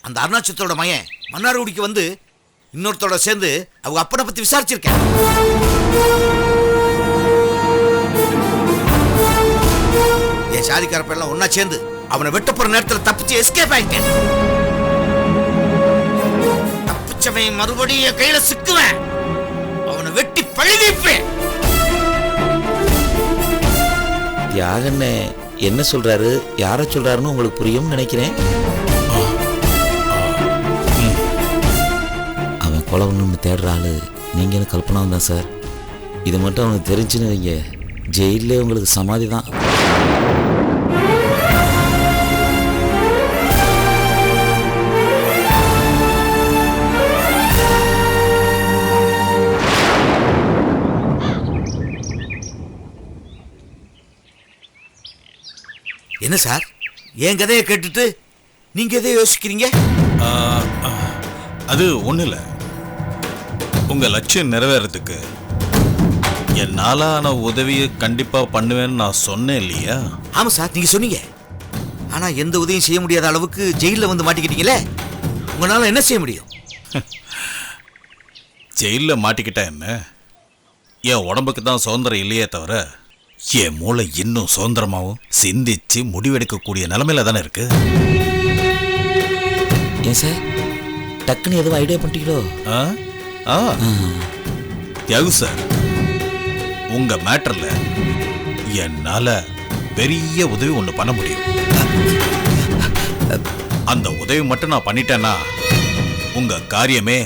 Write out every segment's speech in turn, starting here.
அந்த அருணாச்சலத்தோட மயன் மன்னார்குடிக்கு வந்து இன்னொருத்தோட சேர்ந்து அவங்க அப்பனை பத்தி விசாரிச்சிருக்கேன். என் சாதிக்கார பேர்லாம் ஒன்னா சேர்ந்து அவனை வெட்ட போற நேரத்தில் தப்பிச்சு எஸ்கேப் ஆயிட்டேன். தப்பிச்சவன் மறுபடியும் என் கையில சிக்குவேன். அவனை வெட்டி பழுதிப்பேன். தியாகண்ணே என்ன சொல்றாரு, யார சொல்றாருன்னு உங்களுக்கு புரியும் நினைக்கிறேன். அவன் கொலை ஒன்று தேடுற ஆளு நீங்க கல்பனா தான் சார். இது மட்டும் அவனுக்கு தெரிஞ்சுன்னு வைங்க, ஜெயிலே உங்களுக்கு சமாதி தான். என்ன சார் என் கதையை கேட்டுட்டு நீங்க எதை யோசிக்கிறீங்க? அது ஒண்ணு இல்ல, உங்க லட்சியம் நிறைவேறதுக்கு என்னால உதவியை கண்டிப்பா பண்ணுவேன்னு நான் சொன்னேன் இல்லையா? ஆமா சார், நீங்க சொன்னீங்க. ஆனா எந்த உதவியும் செய்ய முடியாத அளவுக்கு ஜெயில வந்து மாட்டிக்கிட்டீங்களே, உங்களால என்ன செய்ய முடியும்? ஜெயில மாட்டிக்கிட்டா என்ன, என் உடம்புக்கு தான் சுதந்திரம் இல்லையே தவிர என் மூளை இன்னும் சுதந்திரமாவும் சிந்திச்சு முடிவெடுக்கக்கூடிய நிலைமையில தானே இருக்கு. ஏன் சார் டக்குன்னு எதுவும் ஐடியா பண்ணிட்டீங்களோ? தியாகு சார், உங்க மேட்டர்ல என்னால பெரிய உதவி ஒண்ணு பண்ண முடியும். அந்த உதவி மட்டும் நான் பண்ணிட்டேன்னா உங்க காரியமே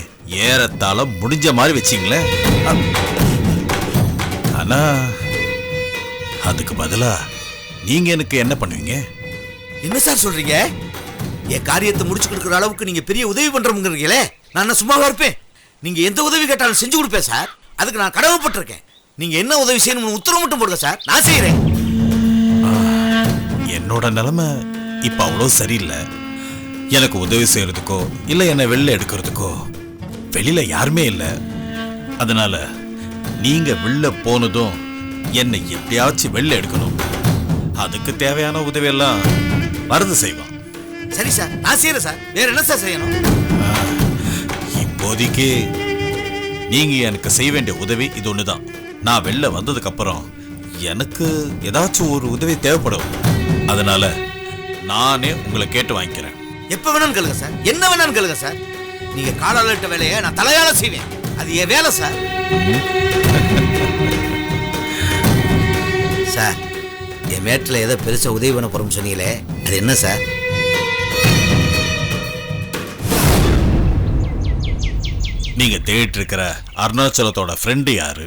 ஏறத்தாழ முடிஞ்ச மாதிரி வச்சிங்களேன். ஆனா அதுக்கு பதிலா நீங்க எனக்கு என்ன பண்ணுவீங்க? என்ன சார் சொல்றீங்க? என் காரியத்தை முடிச்சு கொடுக்குற அளவுக்கு நீங்க பெரிய உதவி பண்றவங்கிறீங்களே, நான் சும்மாவா இருப்பேன்? நீங்க எந்த உதவி கேட்டாலும் செஞ்சு கொடுப்பேன் சார். அதுக்கு நான் கடமைப்பட்டிருக்கேன். நீங்க என்ன உதவி செய்யணும்னு உத்தரவு மட்டும் போடுங்க சார், நான் செய்யறேன். என்னோட நிலைமை இப்ப அவ்வளவு சரியில்லை. எனக்கு உதவி செய்யறதுக்கோ இல்ல என்னை வெளில எடுக்கிறதுக்கோ வெளியில யாருமே இல்லை. அதனால நீங்க வெளில போனதும் என்னை எப்படியாச்சும் வெளில எடுக்கணும். அதுக்கு தேவையான உதவி எல்லாம் மருந்து செய்வான். சரி சார், நான் செய்யறேன் சார். வேற என்ன சார் செய்யணும்? இப்போதைக்கு நீங்க எனக்கு செய்ய வேண்டிய உதவி இது ஒண்ணுதான். நான் வெளில வந்ததுக்கு அப்புறம் எனக்கு ஏதாச்சும் ஒரு உதவி தேவைப்படும். அதனால நானே உங்களை கேட்டு வாங்கிக்கிறேன். எப்ப வேணாலும் கேளுங்க சார், என்ன வேணாலும் கேளுங்க சார். நீங்க காலால இட்ட வேலையை நான் தலையால செய்வேன். அது என் வேலை சார். சார், என் மேட்டில் ஏதோ பெருசா உதவி பண்ண போறோம்னு சொன்னீங்களே, அது என்ன சார்? நீங்க தேடிட்டு இருக்கிற அருணாச்சலத்தோட ஃப்ரெண்டு யாரு?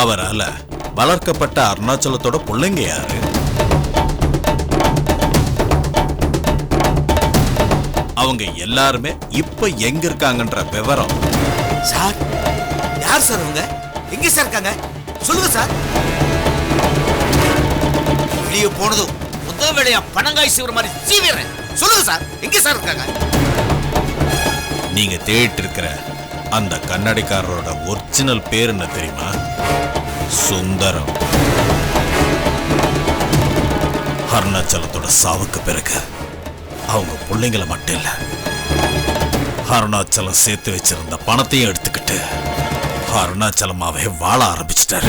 அவரால வளர்க்கப்பட்ட அருணாச்சலத்தோட பிள்ளைங்க யாரு? அவங்க எல்லாருமே இப்ப எங்க இருக்காங்கன்ற விவரம் சார். யார் சார் அவங்க? எங்க சார் இருக்காங்க? சொல்லுங்க சார். வெளியே போனதும் முதல் வேலையா பணங்காய் சீவுற மாதிரி சீவிடுறேன். சொல்லுங்க சார், எங்க சார் இருக்காங்க? நீங்க தேடிட்டு இருக்கிற அந்த கண்ணாடிக்காரரோட ஒரிஜினல் பேர் என்ன தெரியுமா? சுந்தரம். அருணாச்சலத்தோட சாவுக்கு பிறகு அவங்க பிள்ளைங்களை மட்டும் இல்ல, அருணாச்சலம் சேர்த்து வச்சிருந்த பணத்தையும் எடுத்துக்கிட்டு அருணாச்சலமாவே வாழ ஆரம்பிச்சிட்டாரு.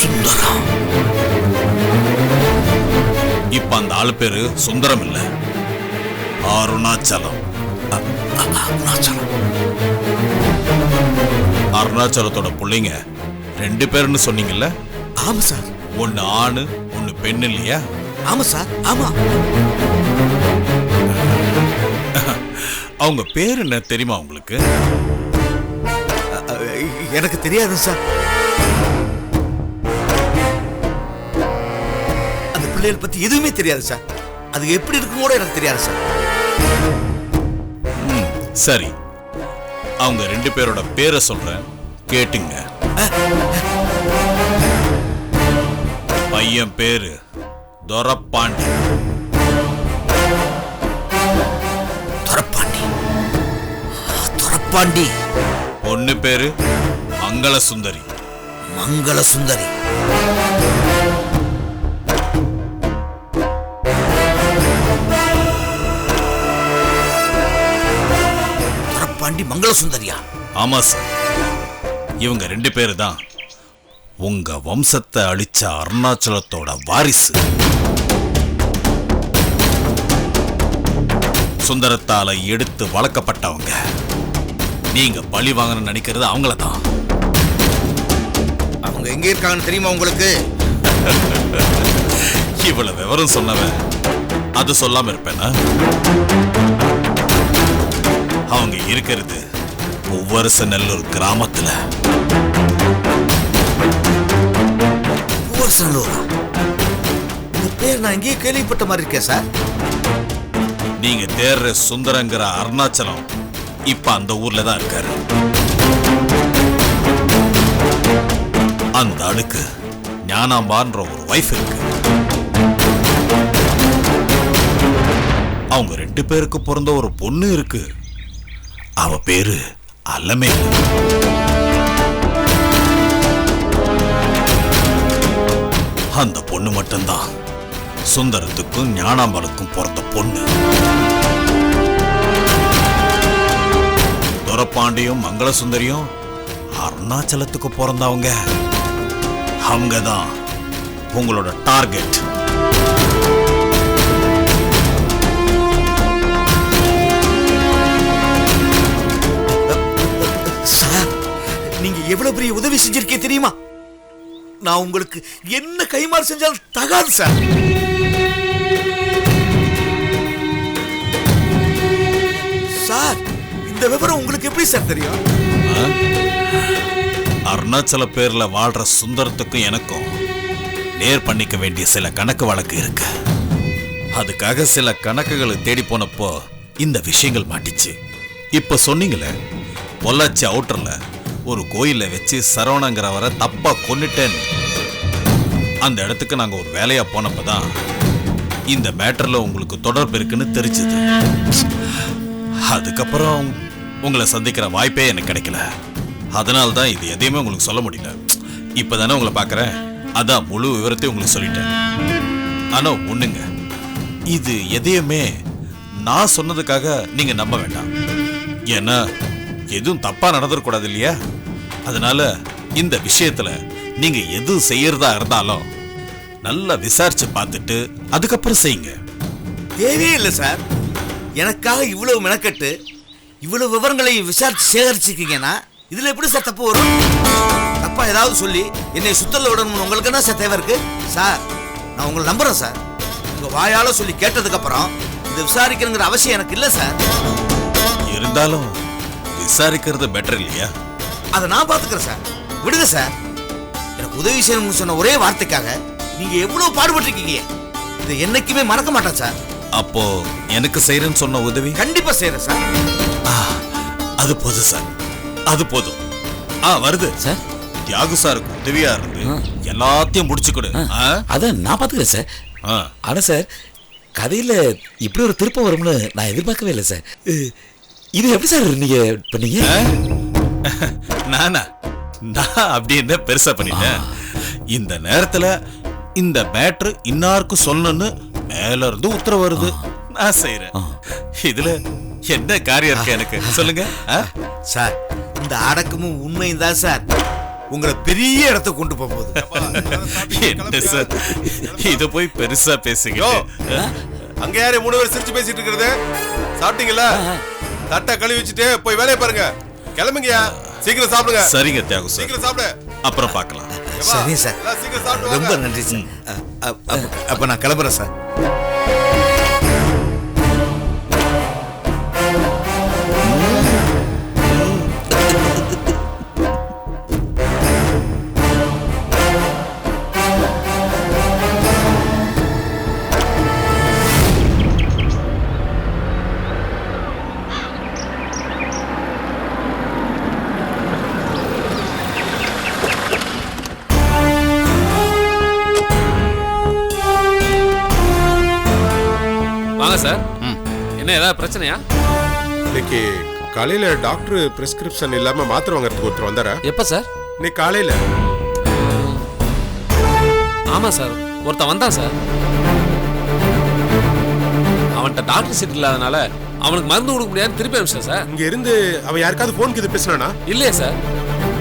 சுந்தரம். இப்ப அந்த ஆளு பேரு சுந்தரம் இல்ல, அருணாச்சலம். அருணாச்சலத்தோட பிள்ளைங்க 2 பேர்னு சொன்னீங்கல்ல? ஆமா சார். ஒன்னு ஆணு ஒன்னு பெண்ணு இல்லையா? ஆமா சார், ஆமா. அவங்க பேர் என்ன தெரியுமா உங்களுக்கு? எனக்கு தெரியாது சார். அந்த பிள்ளைகள் பத்தி எதுவுமே தெரியாது சார். அது எப்படி இருக்கும் கூட எனக்கு தெரியாது சார். சரி, அவங்க 2 பேரோட பேரை சொல்றேன், கேட்டுங்க. பையன் பேரு துரப்பாண்டி. துரப்பாண்டி. துரப்பாண்டி. பொண்ணு பேரு மங்களசுந்தரி. மங்களசுந்தரி. துரப்பாண்டி மங்களசுந்தரியா? ஆமா சார், இவங்க 2 பேரு தான் உங்க வம்சத்தை அழிச்ச அருணாச்சலத்தோட வாரிசு. சுந்தரத்தால எடுத்து வளர்க்கப்பட்டவங்க. நீங்க பழி வாங்கணும்னு நினைக்கிறது அவங்கள தான். அவங்க எங்க இருக்காங்கன்னு தெரியுமா உங்களுக்கு? இவ்வளவு விவரம் சொன்னவன் அது சொல்லாம இருப்பேனா? அவங்க இருக்கிறது உவரசநல்லூர் கிராமத்துல. உவரசநல்லூரா? இந்த பேர் நான் எங்கேயே கேள்விப்பட்ட மாதிரி இருக்கேன் சார். நீங்க தேர்ற சுந்தரங்கிற அருணாச்சலம் இப்ப அந்த ஊர்ல தான் இருக்காரு. அந்த ஆளுக்கு ஞானாம்பான்ற ஒரு வைஃப் இருக்கு. அவங்க 2 பேருக்கு பிறந்த ஒரு பொண்ணு இருக்கு. அவ பேரு அல்லமே. அந்த பொண்ணு மட்டும்தான் சுந்தரத்துக்கும் ஞானாம்பாளுக்கும் பிறந்த பொண்ணு. துரப்பாண்டியும் மங்களசுந்தரியும் அருணாச்சலத்துக்கு பிறந்தவங்க. அவங்க தான் உங்களோட டார்கெட். சார், நீங்க எவ்வளவு பெரிய உதவி செஞ்சிருக்கே தெரியுமா? நான் உங்களுக்கு என்ன கைமாறு செஞ்சாலும் தகாது சார். சார், இந்த விவரம் உங்களுக்கு எப்படி சார் தெரியும்? அருணாச்சல பேர்ல வாழ்ற சுந்தரத்துக்கும் எனக்கும் நேர் பண்ணிக்க வேண்டிய சில கணக்கு வழக்கு இருக்கு. அதுக்காக சில கணக்குகளை தேடி போனப்போ இந்த விஷயங்கள் மாட்டிச்சு. இப்ப சொன்னீங்களே, பொள்ளாச்சி அவுட்டர்ல ஒரு கோயில வச்சு சரவணங்கிறவரை தப்பா கொன்னுட்டேன்னு. அந்த இடத்துக்கு நாங்க ஒரு வேலையா போனப்பதான் இந்த மேட்டர்ல உங்களுக்கு தொடர்பு இருக்குன்னு தெரிஞ்சது. அதுக்கப்புறம் உங்களை சந்திக்கிற வாய்ப்பே எனக்கு கிடைக்கல. அதனால தான் இது எதையுமே உங்களுக்கு சொல்ல முடியல. இப்பதானே உங்களை பார்க்கறேன், அதான் முழு விவரத்தையும் உங்களுக்கு சொல்லிட்டேன். ஆனா ஒண்ணுங்க, இது எதையுமே நான் சொன்னதுக்காக நீங்க நம்ப வேண்டாம். ஏன்னா எதுவும் தப்பா நடந்துடக்கூடாது இல்லையா? அதனால இந்த விஷயத்துல நீங்க எது செய்யறதா இருந்தாலும் நல்லா விசாரிச்சு பார்த்துட்டு அதுக்கப்புறம் செய்யுங்க. தேவையே இல்லை சார். எனக்காக இவ்வளவு மெனக்கட்டு இவ்வளவு விவரங்களை விசாரிச்சு சேகரிச்சிருக்கீங்கன்னா இதுல எப்படி சார் தப்பு வரும்? தப்பா ஏதாவது சொல்லி என்னை சுத்தல விடணும்னு உங்களுக்கு என்ன சார் தேவை இருக்கு? சார், நான் உங்களை நம்புறேன் சார். உங்க வாயால சொல்லி கேட்டதுக்கு அப்புறம் இதை விசாரிக்கணுங்கிற அவசியம் எனக்கு இல்லை சார். இருந்தாலும் விசாரிக்கிறது பெட்டர் இல்லையா? அதை நான் பாத்துக்கிறேன் சார். விடுங்க சார். எனக்கு உதவி செய்யணும்னு சொன்ன ஒரே வார்த்தைக்காக நீங்க எவ்வளவு பாடுபட்டிருக்கீங்க, இதை என்னைக்குமே மறக்க மாட்டேன் சார். அப்போ எனக்கு செய்யறேன்னு சொன்ன உதவி கண்டிப்பா செய்யறேன் சார். அது போதும் சார், அது போதும். வருது சார். தியாகு சாருக்கு உதவியா இருந்து எல்லாத்தையும் முடிச்சு கொடு. அதான் நான் பாத்துக்கிறேன் சார். ஆனா சார், கதையில இப்படி ஒரு திருப்பம் வரும்னு நான் எதிர்பார்க்கவே இல்லை சார். இது எப்படி சார் நீங்க பண்ணீங்க? நான் அப்படி என்ன பெருசா பண்ணிட்டேன்? இந்த நேரத்துல இந்த மேட்ரு இன்னாருக்கும் சொல்லணும்னு மேல இருந்து உத்தரவு வருது, நான் செய்யறேன். இதுல என்ன காரியம் இருக்கு எனக்கு சொல்லுங்க சார். இந்த அடக்கமும் உண்மையும் தான் சார் உங்களை பெரிய இடத்துக்கு கொண்டு போகுது. என்ன சார் இத போய் பெருசா பேசுங்க. அங்க யாரு 3 பேர் சிரிச்சு பேசிட்டு இருக்கிறது? சாப்பிட்டீங்களா? தட்டை கழுவி வச்சுட்டு போய் வேலையை பாருங்க. கிளம்புங்கயா, சீக்கிரம் சாப்பிடுங்க. சரிங்க தியாகு சார், சீக்கிரம் சாப்பிடு. அப்புறம் பார்க்கலாம். சரி சார், சீக்கிரம் சாப்பிடு. ரொம்ப நன்றி சார். அப்ப நான் கிளம்புறேன் சார். வாங்க சார். என்ன ஏதாவது பிரச்சனையா? இன்னைக்கு காலையில டாக்டர் பிரிஸ்கிரிப்ஷன் இல்லாம மாத்திரை வாங்குறதுக்கு ஒருத்தர் வந்தாரா? எப்ப சார்? இன்னைக்கு காலையில. ஆமா சார், ஒருத்தன் வந்தான் சார். அவன்கிட்ட டாக்டர் சீட் இல்லாதனால அவனுக்கு மருந்து கொடுக்க முடியாது திருப்பி அனுப்பிச்சேன் சார். இங்க இருந்து அவன் யாருக்காவது போனுக்கு இது பேசினானா? இல்லையே சார்,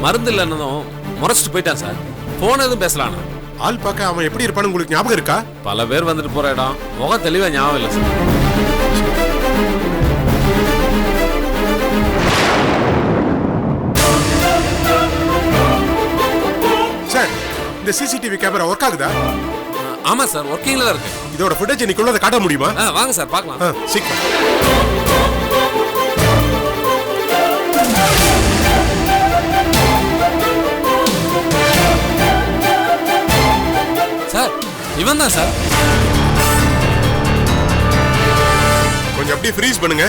மருந்து இல்லைன்னதும் முறைச்சிட்டு போயிட்டான் சார். போன் எதுவும் பேசலானா? ஆள் பார்க்க அவன் எப்படி இருப்பான்னு உங்களுக்கு ஞாபகம் இருக்கா? பல பேர் வந்துட்டு போற இடம், முகம் தெளிவா ஞாபகம் இல்லை சார். சார், இந்த சிசிடிவி கேமரா ஒர்க் ஆகுதா? ஆமா சார், ஒர்க்கிங்ல தான் இருக்கு. இதோட ஃபுட்டேஜ் இன்னைக்குள்ளதை காட்ட முடியுமா? வாங்க சார் பார்க்கலாம். சீக்கிரம். சார், இவன் தான் சார். கொஞ்சம் அப்படியே ஃப்ரீஸ் பண்ணுங்க.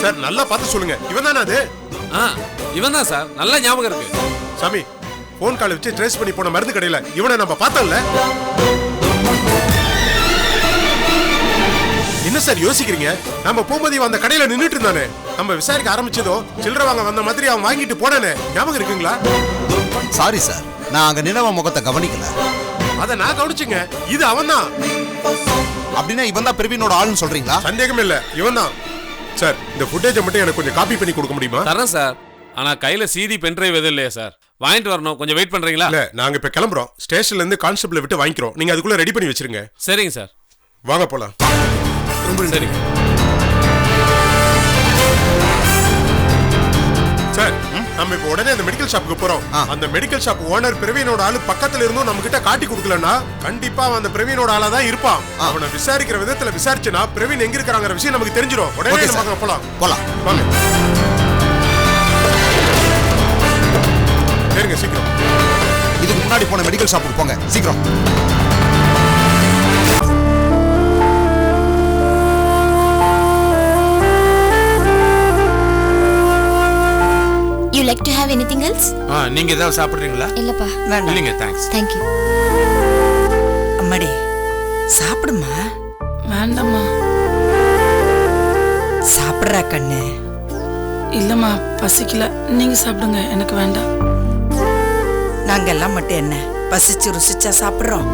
சார், நல்லா பார்த்து சொல்லுங்க. இவன் தானே அது? இவன் தான் சார், நல்லா ஞாபகம் இருக்கு. சாமி, போன் கால் வச்சு ட்ரேஸ் பண்ணி போன மருந்து கடையில இவனை நம்ம பார்த்தோம்ல. என்ன சார் யோசிக்கிறீங்க? நம்ம போகும்போது அந்த கடையில நின்னுட்டு இருந்தானே, நம்ம விசாரிக்க ஆரம்பிச்சதோ சில்லறை வாங்க வந்த மாதிரி அவன் வாங்கிட்டு போனானே, ஞாபகம் இருக்குங்களா? சாரி சார், நான் அங்க நினைவ முகத்தை கவனிக்கல. அத நான் கவனிச்சுங்க. இது அவன் தான். அப்படின்னா இவன் தான் பிரவீனோட ஆளுன்னு சொல்றீங்களா? சந்தேகம் இல்ல, இவன் தான். சார், இந்த ஃபுட்டேஜை மட்டும் எனக்கு கொஞ்சம் காப்பி பண்ணி கொடுக்க முடியுமா? தரேன் சார். ஆனா கையில சிடி பென்ட்ரைவ் எதுவும் இல்லையா சார்? வாங்கிட்டு வரணும், கொஞ்சம் வெயிட் பண்றீங்களா? இல்ல, நாங்க இப்ப கிளம்புறோம். ஸ்டேஷன்ல இருந்து கான்ஸ்டபிளை விட்டு வாங்கிக்கிறோம். நீங்க அதுக்குள்ள ரெடி பண்ணி வச்சிருங்க. சரிங்க சார். வாங்க போலாம். சரிங்க சார், நம்ம இப்ப உடனே அந்த மெடிக்கல் ஷாப்புக்கு போறோம். அந்த மெடிக்கல் ஷாப் ஓனர் பிரவீனோட ஆளு பக்கத்துல இருந்தும் நம்ம கிட்ட காட்டி கொடுக்கலன்னா கண்டிப்பா அந்த பிரவீனோட ஆளா தான் இருப்பான். அவனை விசாரிக்கிற விதத்துல விசாரிச்சனா பிரவீன் எங்க இருக்காங்கற விஷயம் நமக்கு தெரிஞ்சிரும். உடனே நம்ம போலாம். வாங்க. சரிங்க, சீக்கிரம். இதுக்கு முன்னாடி போன மெடிக்கல் ஷாப்புக்கு போங்க, சீக்கிரம். You like to have anything else? நீங்க ஏதாவது சாப்பிடுறீங்களா? இல்லப்பா. இல்லைங்க, தேங்க்ஸ். Thank you. அம்மாடி சாப்பிடுமா. வேண்டாம்மா. சாப்பிடுறா கண்ணு. இல்லம்மா, பசிக்கல. நீங்க சாப்பிடுங்க, எனக்கு வேண்டாம். நாங்கெல்லாம் மட்டும் என்ன பசிச்சு ருசிச்சா சாப்பிடுறோம்?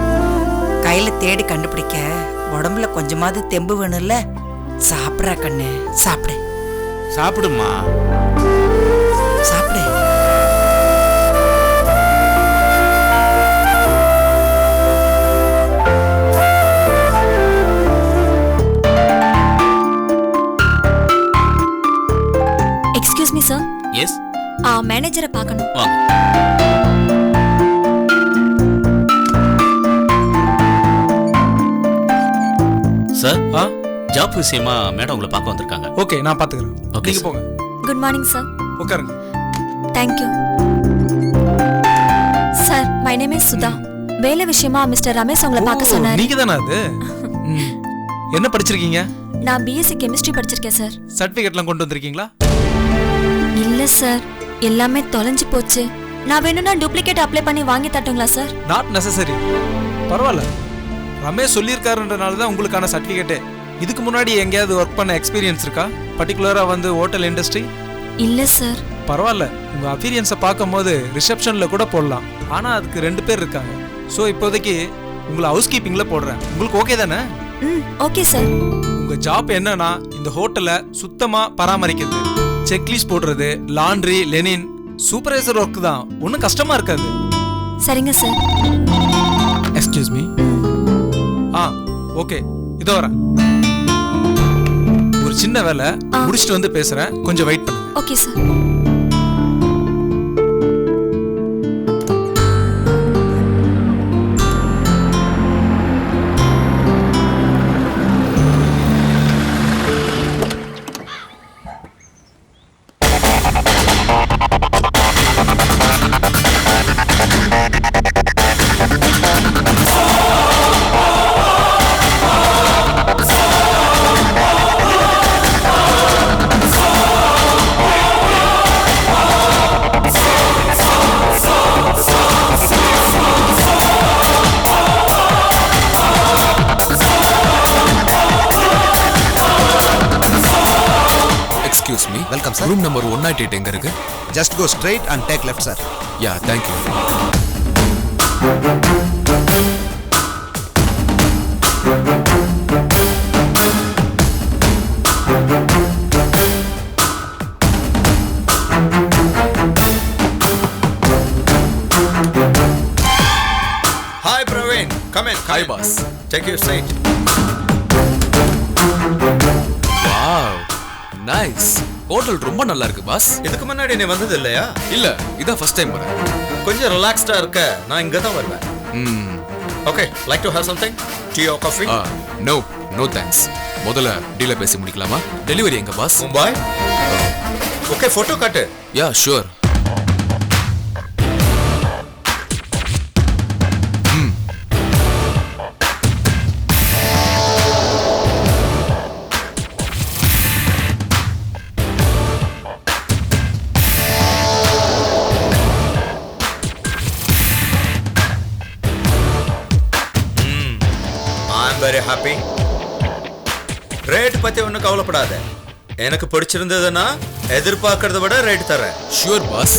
கையில தேடி கண்டுபிடிக்க உடம்புல கொஞ்சமாவது தெம்பு வேணும்ல. சாப்பிடுறா கண்ணு, சாப்பிடு. சாப்பிடுமா. சாப்பிடு. Excuse me, sir. Yes. மேனேஜரை பார்க்கணும். வாங்க. சார், ஜாப் விஷயமா மேடம் உங்களை பார்க்க வந்திருக்காங்க. ஓகே, நான் பாத்துக்கிறேன். ஓகே, போங்க. Good morning sir. உட்காருங்க. Thank you. Sir, my name is Sudha. வேலை விஷயமா மிஸ்டர் ரமேஷ் உங்களை பார்க்க சொன்னார். நீங்க தானே அது? என்ன படிச்சிருக்கீங்க? நான் பிஎஸ்சி கெமிஸ்ட்ரி படிச்சிருக்கேன் சார். சர்டிபிகேட்லாம் கொண்டு வந்திருக்கீங்களா? இல்ல சார், எல்லாமே தொலைஞ்சு போச்சு. நான் வேணும்னா டூப்ளிகேட் அப்ளை பண்ணி வாங்கி தட்டுங்களா சார்? Not necessary. பரவாயில்ல, ரமேஷ் சொல்லியிருக்காருன்றனால தான் உங்களுக்கான சர்டிபிகேட்டே. இதுக்கு முன்னாடி எங்கேயாவது ஒர்க் பண்ண எக்ஸ்பீரியன்ஸ் இருக்கா? பர்டிகுலரா வந்து ஹோட்டல் இண்டஸ்ட்ரி? இல்ல சார். பரவாயில்ல, உங்க அப்பியரன்ஸை பார்க்கும்போது ரிசப்ஷன்ல கூட போடலாம். ஆனா அதுக்கு 2 பேர் இருக்காங்க. ஸோ இப்போதைக்கு உங்களை ஹவுஸ் கீப்பிங்ல போடுறேன். உங்களுக்கு ஓகே தானே? Okay sir. உங்க ஜாப் என்னன்னா இந்த ஹோட்டலை சுத்தமா பராமரிக்கிறது, செக்லிஸ்ட் போடுறது, லாண்ட்ரி, லெனின், சூப்பர்வைசர் ஒர்க் தான். ஒன்றும் கஷ்டமா இருக்காது. சரிங்க சார். Excuse me. ஓகே, இதோ வரேன். ஒரு சின்ன வேலை முடிச்சுட்டு வந்து பேசுறேன், கொஞ்சம் வெயிட் பண்ணுங்க. Okay sir. Excuse me Welcome, sir. Room number 198 எங்க இருக்கு? Just go straight and take left sir. Yeah thank you. Hi Praveen, come in. Hi boss. Take your seat. Wow nice. Hotel ரொம்ப நல்லா இருக்கு பாஸ். இதுக்கு முன்னாடி நீ வந்தது இல்லையா? இல்ல இதான் ஃபர்ஸ்ட் டைம் வரேன். கொஞ்சம் ரிலாக்ஸ்டா இருக்க நான் இங்க தான் வருவேன். ம் okay, like to have something? Tea or coffee? No no thanks. முதல்ல டீல பேசி முடிக்கலாமா? டெலிவரி எங்க பாஸ்? மும்பை. ஓகே, போட்டோ காட்டு. Yeah sure. Very happy. Rate பத்தி ஒன்றும் கவலைப்படாத. எனக்கு பிடிச்சிருந்ததுன்னா எதிர்பார்க்கறத விட ரேட் தரேன். Sure boss.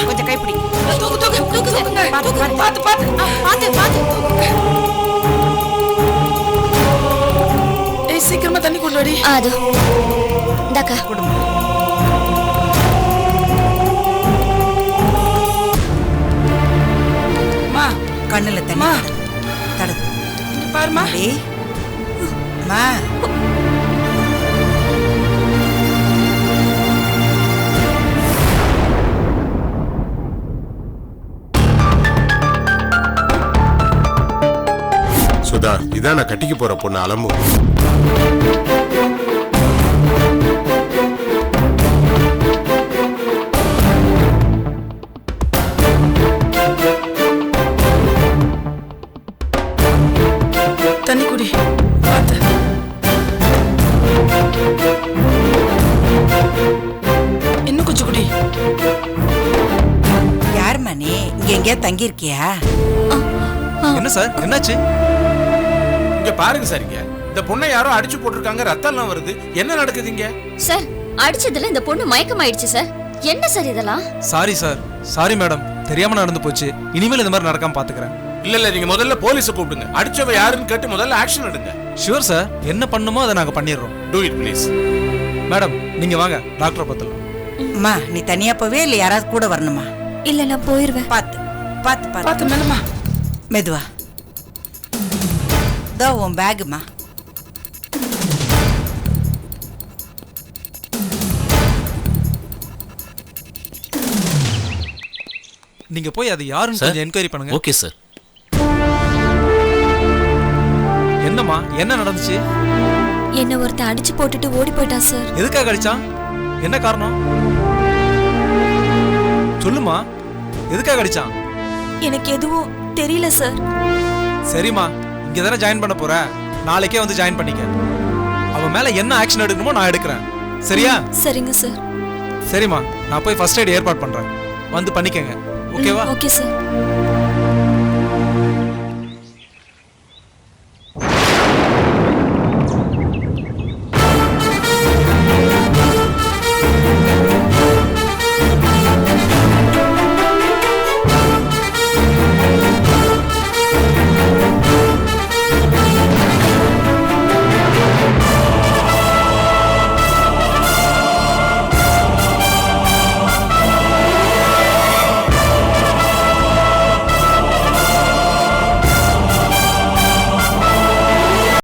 கொஞ்சம் கை பிடிங்க. சீக்கிரமா தண்ணி கொண்டு வாடி. அது இந்தாக்கா. மா கண்ணுல தண்ணி தடு. பாருமா. மா சுதா, இதான் நான் கட்டிக்க போற பொண்ணு அலம்பு. தண்ணி குடி. பார்த்து. இன்னும் கொஞ்சம் குடி. யாரும்மா நீ? இங்க எங்கேயா தங்கி இருக்கியா? என்ன சார், என்னாச்சு? இங்க பாருங்க சார், இங்க இந்த பொண்ணை யாரோ அடிச்சு போட்டிருக்காங்க, ரத்தம் எல்லாம் வருது. என்ன நடக்குதுங்க சார்? அடிச்சதுல இந்த பொண்ணு மயக்கமாயிடுச்சு சார். என்ன சார் இதெல்லாம்? சாரி சார், சாரி மேடம், தெரியாம நடந்து போச்சு. இனிமேல் இந்த மாதிரி நடக்காம பாத்துக்கிறேன். இல்ல நீங்க முதல்ல போலீஸை கூப்பிடுங்க. அடிச்சவ யாருன்னு கேட்டு முதல்ல ஆக்ஷன் எடுங்க. ஷூர் சார், என்ன பண்ணுமோ அதை நாங்க பண்ணிடுறோம். Do it please. மேடம் நீங்க வாங்க, டாக்டரை பத்தலாம். அம்மா நீ தனியா போவே இல்ல யாராவது கூட வரணுமா? இல்ல நான் போயிருவேன். பாத்து பாத்து பாத்து பார்த்து மேலமா. மெதுவா. இதோ உன் பேகுமா. நீங்க போய் அது யாருன்னு கொஞ்சம் என்கொயரி பண்ணுங்க. Okay sir. என்னம்மா என்ன நடந்துச்சு? என்ன ஒருத்தன் அடிச்சு போட்டுட்டு ஓடி போயிட்டான் சார். எதுக்காக அடிச்சான்? என்ன காரணம் சொல்லுமா? எதுக்காக அடிச்சான்? எனக்கு எதுவும் தெரியல சார். சரிம்மா, இங்க தானே ஜாயின் பண்ண போற, நாளைக்கே வந்து ஜாயின் பண்ணிக்க. அவன் மேல என்ன ஆக்ஷன் எடுக்கணுமோ நான் எடுக்கிறேன். சரியா? சரிங்க சார். சரிம்மா, நான் போய் ஃபர்ஸ்ட் எய்ட் ஏற்பாடு பண்றேன், வந்து பண்ணிக்கங்க. ஓகேவா? Okay sir.